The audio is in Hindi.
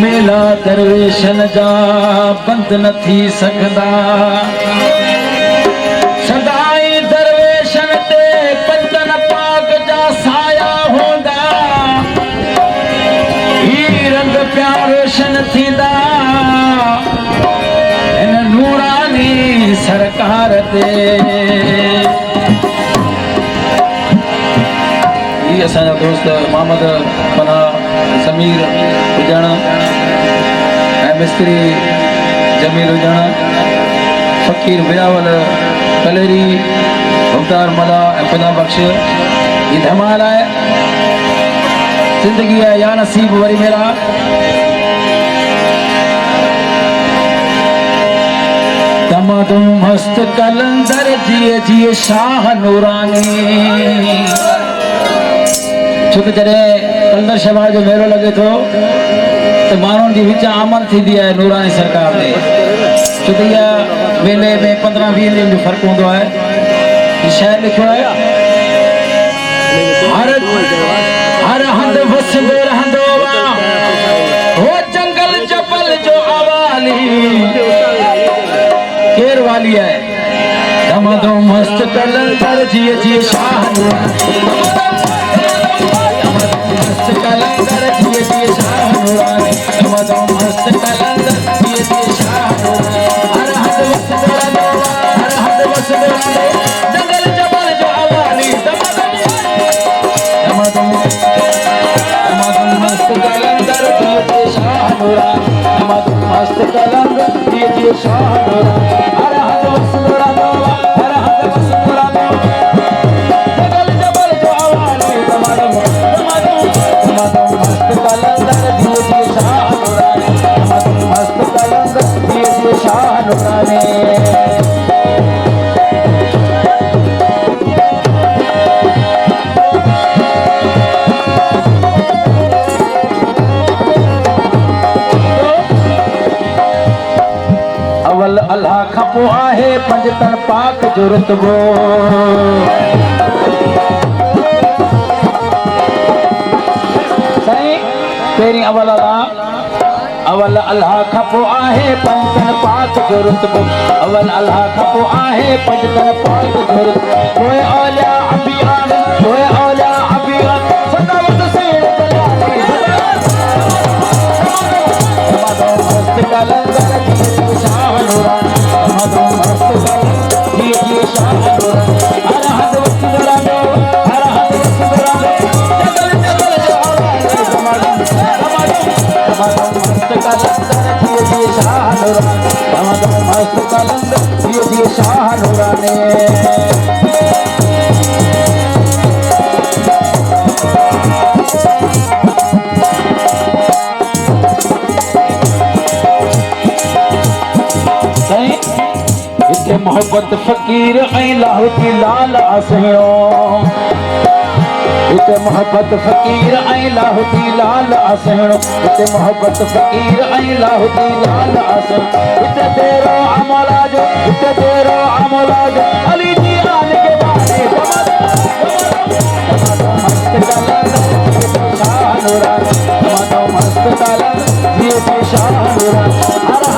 बेला दरवेशन जा बंद न थी सकदा सदाई दरवेशन ते पंजन पाक जा साया होंदा ही रंग प्यार रोशन थींदा इन नूरानी सरकार ते ये असांजा दोस्त मोहम्मद पना समीर उजाणा ऐं मिस्त्री जमील उजाणा फ़कीर बिलावल कलेरी मुख्तार मला ऐं खुदा बख्श ये धमाल है जिंदगी है या नसीब वरी मेरा तमादो मस्त कलंदर जिए जिए शाह नूरानी छो कि जॾहिं कलंदर शहबाज जो मेलो लगे थो तो माण्हुनि जी विच आमद थींदी आहे नूरानी सरकार में छो त इहा मेले में 15-20 ॾींहंनि जो फ़र्क़ु हूंदो आहे हीउ शाइर लिखियो आहे हर हंधि वसंदो रहंदो हो जंगल जबल जो अवाली केर वाली आहे दमदो मस्त कलंदर जिए जिए शाह मस्त कलंदर जिए जिए शाह नूरानी दमदो मस्त कलंदर जिए जिए शाह नूरानी हर हद वसंदो रहंदो हर हद वसंदो रहंदो जंगल जबल जो अवाली दमदो मस्त कलंदर जिए जिए शाह नूरानी दमदो मस्त कलंदर जिए जिए शाह नूरानी हर हद वसंदो रहंदो हर हद वसंदो रहंदो जंगल जबल जो अवाली दमदो मस्त कलंदर जिए जिए शाह नूरानी मस्त कलंदर जिए जिए शाह नूरानी अवल अल्लाह खां पोइ आहे पंजतन पाक जो रुतबो तेरी अवल अल्लाह खां पोइ आहे पंजतन पाक जो रुतबो अवल अल्लाह खां पोइ आहे पंजतन पाक जो रुतबो पोइ औलिया अंबिया पोइ औलिया अंबिया सदावत सेण जलाली दमदो मस्त कलंदर जिए शाह नूरानी दमदो मस्त कलंदर जिए जिए शाह नूरानी हर हद वसंदो रहंदो हर हद वसंदो रहंदो जंगल जबल जो अवाली दमदो मस्त कलंदर जिए जिए शाह नूरानी दमदो मस्त कलंदर जिए जिए शाह नूरानी मोहब्बत फकीर ऐं लाहौती लाल आसहियो हिते मोहब्बत फकीर ऐं लाहौती लाल आसहियो हिते मोहब्बत फकीर ऐं लाहौती लाल आसहियो हिते तेरो अमला जो अली जी आन के बारे दमदो मस्त कलंदर जिए शाह नूरानी दमदो मस्त कलंदर जिए शाह नूरानी